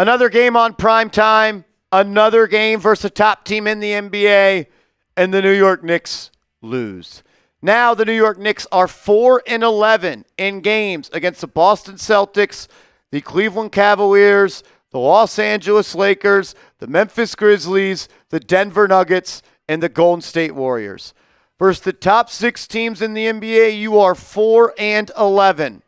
Another game on prime time, another game versus a top team in the NBA, and the New York Knicks lose. Now the New York Knicks are 4-11 in games against the Boston Celtics, the Cleveland Cavaliers, the Los Angeles Lakers, the Memphis Grizzlies, the Denver Nuggets, and the Golden State Warriors. Versus the top 6 teams in the NBA, you are 4-11.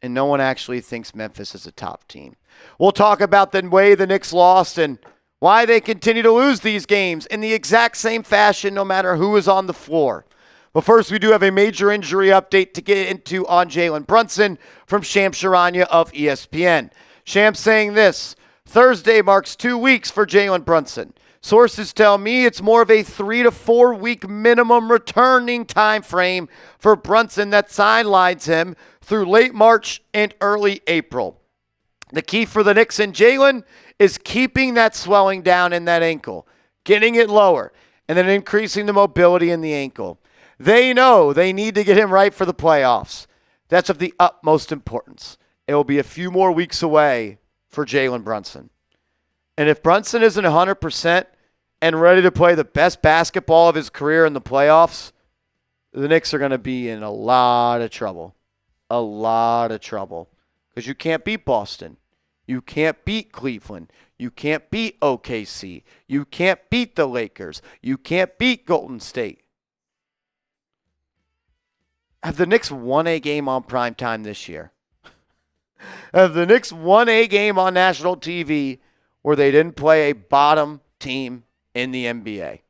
And no one actually thinks Memphis is a top team. We'll talk about the way the Knicks lost and why they continue to lose these games in the exact same fashion no matter who is on the floor. But first, we do have a major injury update to get into on Jalen Brunson from Shams Charania of ESPN. Shams saying this: Thursday marks 2 weeks for Jalen Brunson. Sources tell me it's more of a 3 to 4 week minimum returning time frame for Brunson that sidelines him through late March and early April. The key for the Knicks and Jalen is keeping that swelling down in that ankle, getting it lower, and then increasing the mobility in the ankle. They know they need to get him right for the playoffs. That's of the utmost importance. It will be a few more weeks away for Jalen Brunson. And if Brunson isn't 100% and ready to play the best basketball of his career in the playoffs, the Knicks are going to be in a lot of trouble. A lot of trouble. Because you can't beat Boston. You can't beat Cleveland. You can't beat OKC. You can't beat the Lakers. You can't beat Golden State. Have the Knicks won a game on primetime this year? Have the Knicks won a game on national TV where they didn't play a bottom team in the NBA?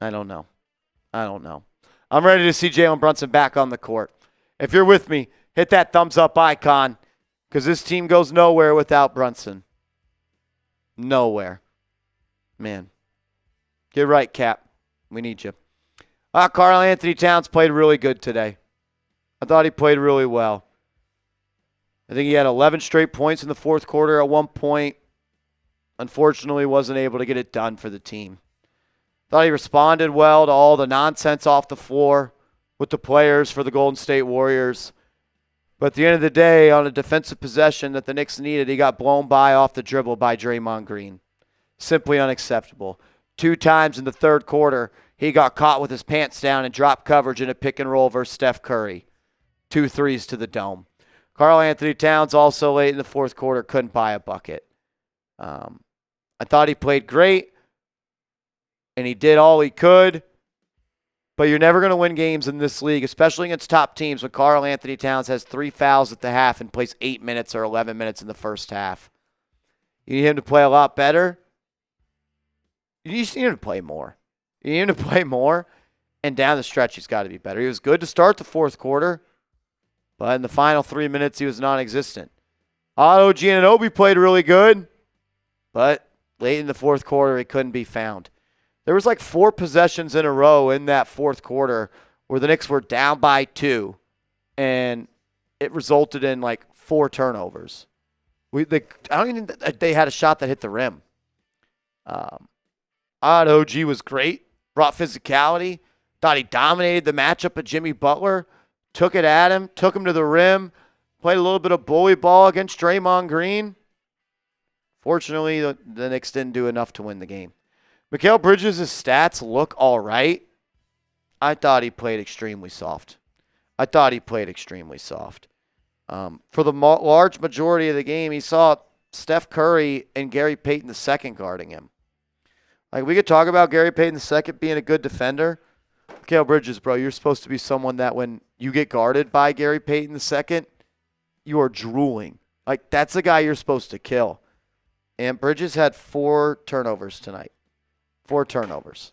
I don't know. I'm ready to see Jalen Brunson back on the court. If you're with me, hit that thumbs up icon because this team goes nowhere without Brunson. Nowhere. Man. Get right, Cap. We need you. Karl Anthony Towns played really good today. I thought he played really well. I think he had 11 straight points in the fourth quarter at one point. Unfortunately, wasn't able to get it done for the team. Thought he responded well to all the nonsense off the floor with the players for the Golden State Warriors. But at the end of the day, on a defensive possession that the Knicks needed, he got blown by off the dribble by Draymond Green. Simply unacceptable. 2 times in the third quarter, he got caught with his pants down and dropped coverage in a pick and roll versus Steph Curry. 2 threes to the dome. Karl Anthony Towns also late in the fourth quarter couldn't buy a bucket. I thought he played great, and he did all he could, but you're never going to win games in this league, especially against top teams when Karl Anthony Towns has 3 fouls at the half and plays 8 minutes or 11 minutes in the first half. You need him to play a lot better. You just need him to play more. You need him to play more, and down the stretch he's got to be better. He was good to start the fourth quarter, but in the final 3 minutes he was non-existent. Anunoby played really good, but late in the fourth quarter he couldn't be found. There was like 4 possessions in a row in that fourth quarter where the Knicks were down by 2, and it resulted in like 4 turnovers. I don't even think they had a shot that hit the rim. OG was great, brought physicality, thought he dominated the matchup of Jimmy Butler, took it at him, took him to the rim, played a little bit of bully ball against Draymond Green. Fortunately, the Knicks didn't do enough to win the game. Mikal Bridges' stats look all right. I thought he played extremely soft. For the large majority of the game, he saw Steph Curry and Gary Payton II guarding him. Like, we could talk about Gary Payton II being a good defender. Mikal Bridges, bro, you're supposed to be someone that when you get guarded by Gary Payton II, you are drooling. Like, that's the guy you're supposed to kill. And Bridges had 4 turnovers tonight. 4 turnovers.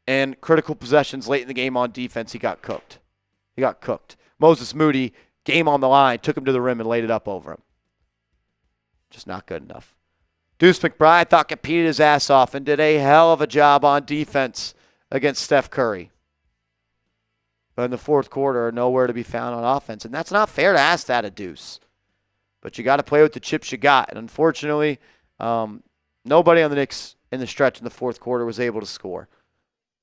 And critical possessions late in the game on defense, he got cooked. Moses Moody, game on the line, took him to the rim and laid it up over him. Just not good enough. Deuce McBride thought competed his ass off and did a hell of a job on defense against Steph Curry. But in the fourth quarter, nowhere to be found on offense. And that's not fair to ask that of Deuce. But you got to play with the chips you got. And unfortunately, nobody on the Knicks in the stretch in the fourth quarter was able to score.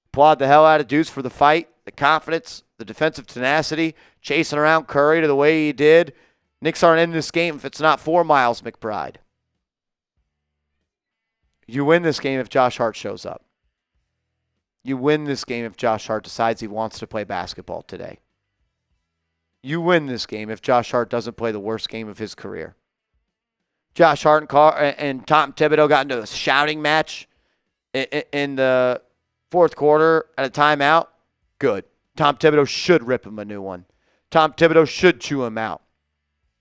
Applaud the hell out of Deuce for the fight, the confidence, the defensive tenacity, chasing around Curry to the way he did. Knicks aren't in this game if it's not for Miles McBride. You win this game if Josh Hart shows up. You win this game if Josh Hart decides he wants to play basketball today. You win this game if Josh Hart doesn't play the worst game of his career. Josh Hart and Tom Thibodeau got into a shouting match in the fourth quarter at a timeout. Good. Tom Thibodeau should rip him a new one. Tom Thibodeau should chew him out.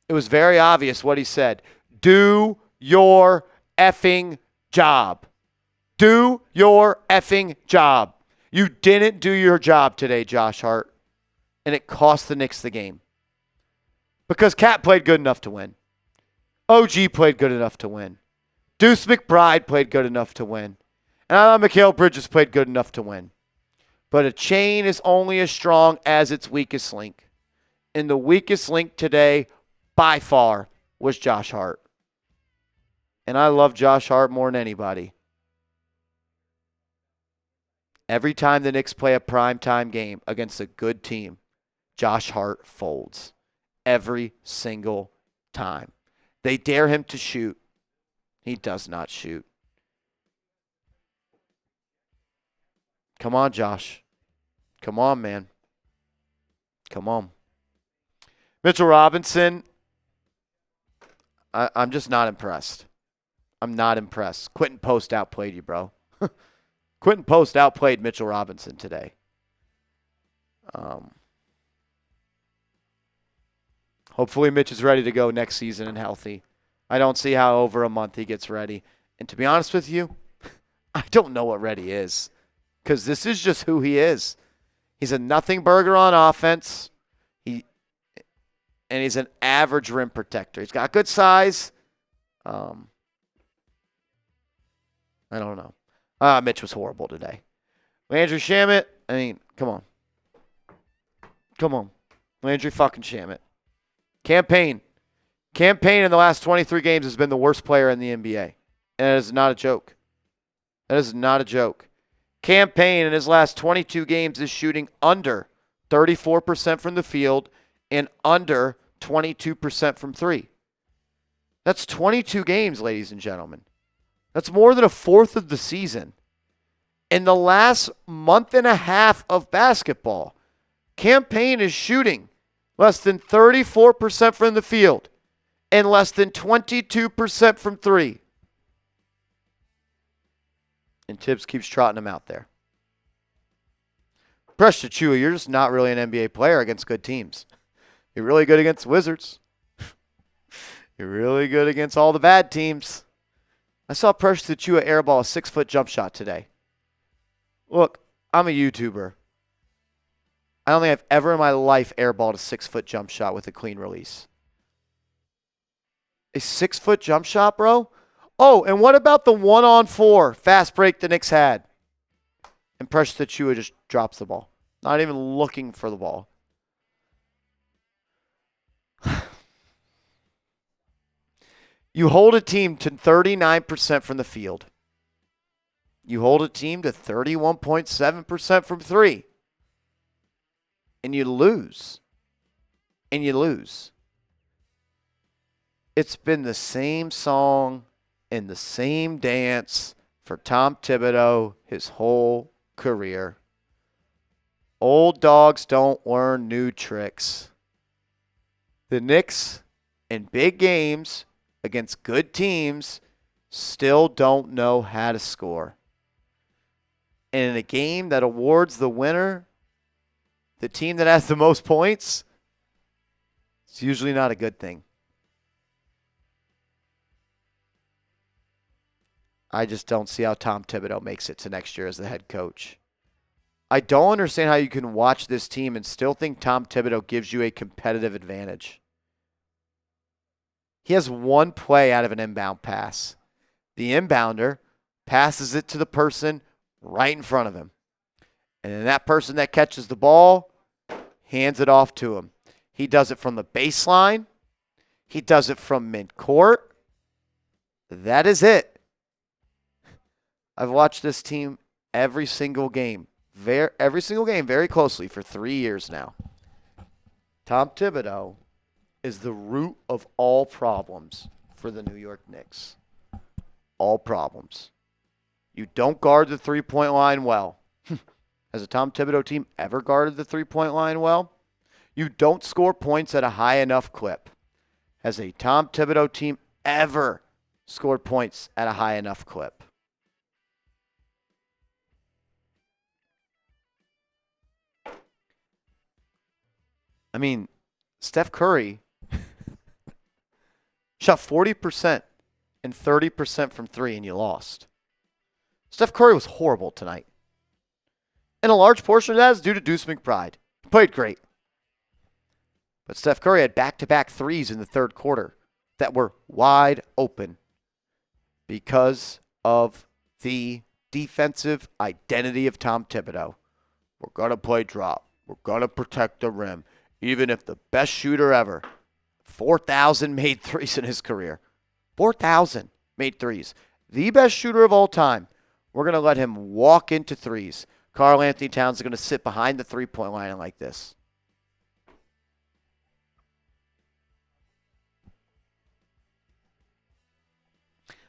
It was very obvious what he said. Do your effing job. Do your effing job. You didn't do your job today, Josh Hart, and it cost the Knicks the game. Because Cat played good enough to win. OG played good enough to win. Deuce McBride played good enough to win. And I thought Mikal Bridges played good enough to win. But a chain is only as strong as its weakest link. And the weakest link today, by far, was Josh Hart. And I love Josh Hart more than anybody. Every time the Knicks play a primetime game against a good team, Josh Hart folds. Every single time. They dare him to shoot. He does not shoot. Come on, Josh. Come on, man. Come on. Mitchell Robinson, I'm just not impressed. I'm not impressed. Quentin Post outplayed you, bro. Quentin Post outplayed Mitchell Robinson today. Hopefully Mitch is ready to go next season and healthy. I don't see how over a month he gets ready. And to be honest with you, I don't know what ready is. Because this is just who he is. He's a nothing burger on offense. And he's an average rim protector. He's got good size. I don't know. Mitch was horrible today. Landry Shamet, I mean, come on. Come on. Landry fucking Shamet. Campaign in the last 23 games has been the worst player in the NBA. And that is not a joke. That is not a joke. Campaign in his last 22 games is shooting under 34% from the field and under 22% from three. That's 22 games, ladies and gentlemen. That's more than a fourth of the season. In the last month and a half of basketball, Campaign is shooting less than 34% from the field and less than 22% from three. And Tibbs keeps trotting him out there. Precious Achiuwa, you're just not really an NBA player against good teams. You're really good against Wizards. You're really good against all the bad teams. I saw Precious Achiuwa airball a 6-foot jump shot today. Look, I'm a YouTuber. I don't think I've ever in my life airballed a 6-foot jump shot with a clean release. A 6-foot jump shot, bro? Oh, and what about the 1-on-4 fast break the Knicks had? And Precious Achiuwa just drops the ball. Not even looking for the ball. You hold a team to 39% from the field. You hold a team to 31.7% from three. And you lose. And you lose. It's been the same song and the same dance for Tom Thibodeau his whole career. Old dogs don't learn new tricks. The Knicks, in big games against good teams, still don't know how to score. And in a game that awards the winner, the team that has the most points, it's usually not a good thing. I just don't see how Tom Thibodeau makes it to next year as the head coach. I don't understand how you can watch this team and still think Tom Thibodeau gives you a competitive advantage. He has one play out of an inbound pass. The inbounder passes it to the person right in front of him. And then that person that catches the ball hands it off to him. He does it from the baseline. He does it from midcourt. That is it. I've watched this team every single game every single game very closely for 3 years now. Tom Thibodeau is the root of all problems for the New York Knicks. All problems. You don't guard the three-point line well. Has a Tom Thibodeau team ever guarded the three-point line well? You don't score points at a high enough clip. Has a Tom Thibodeau team ever scored points at a high enough clip? I mean, Steph Curry shot 40% and 30% from three, and you lost. Steph Curry was horrible tonight. And a large portion of that is due to Deuce McBride. He played great. But Steph Curry had back-to-back threes in the third quarter that were wide open because of the defensive identity of Tom Thibodeau. We're going to play drop. We're going to protect the rim. Even if the best shooter ever, 4,000 made threes in his career. 4,000 made threes. The best shooter of all time. We're going to let him walk into threes. Karl Anthony Towns is going to sit behind the three-point line like this.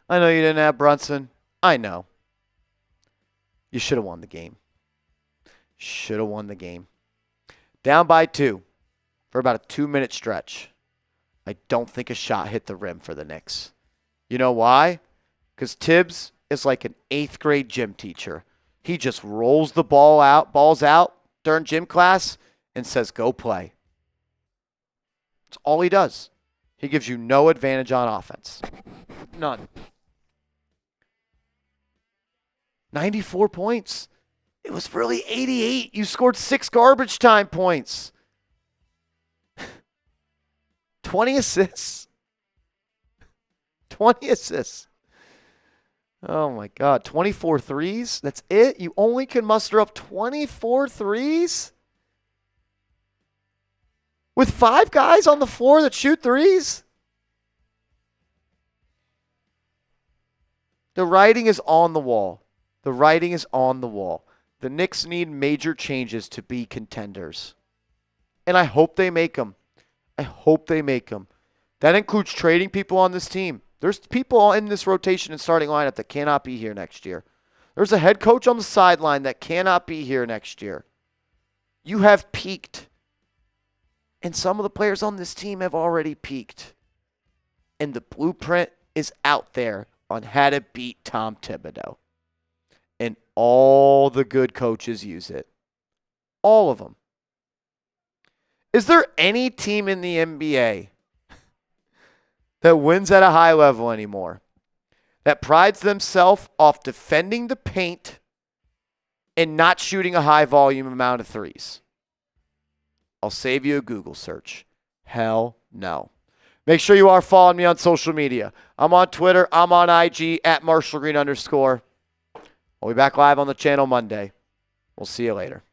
I know you didn't have Brunson. I know. You should have won the game. Should have won the game. Down by 2 for about a 2-minute stretch. I don't think a shot hit the rim for the Knicks. You know why? Because Tibbs is like an 8th grade gym teacher. He just rolls the balls out during gym class and says, go play. That's all he does. He gives you no advantage on offense. None. 94 points. It was really 88. You scored 6 garbage time points. 20 assists. 20 assists. Oh, my God. 24 threes? That's it? You only can muster up 24 threes? With 5 guys on the floor that shoot threes? The writing is on the wall. The writing is on the wall. The Knicks need major changes to be contenders. And I hope they make them. I hope they make them. That includes trading people on this team. There's people in this rotation and starting lineup that cannot be here next year. There's a head coach on the sideline that cannot be here next year. You have peaked. And some of the players on this team have already peaked. And the blueprint is out there on how to beat Tom Thibodeau. And all the good coaches use it. All of them. Is there any team in the NBA that wins at a high level anymore, that prides themselves off defending the paint and not shooting a high volume amount of threes? I'll save you a Google search. Hell no. Make sure you are following me on social media. I'm on Twitter. I'm on IG at @MarshallGreen_. We'll be back live on the channel Monday. We'll see you later.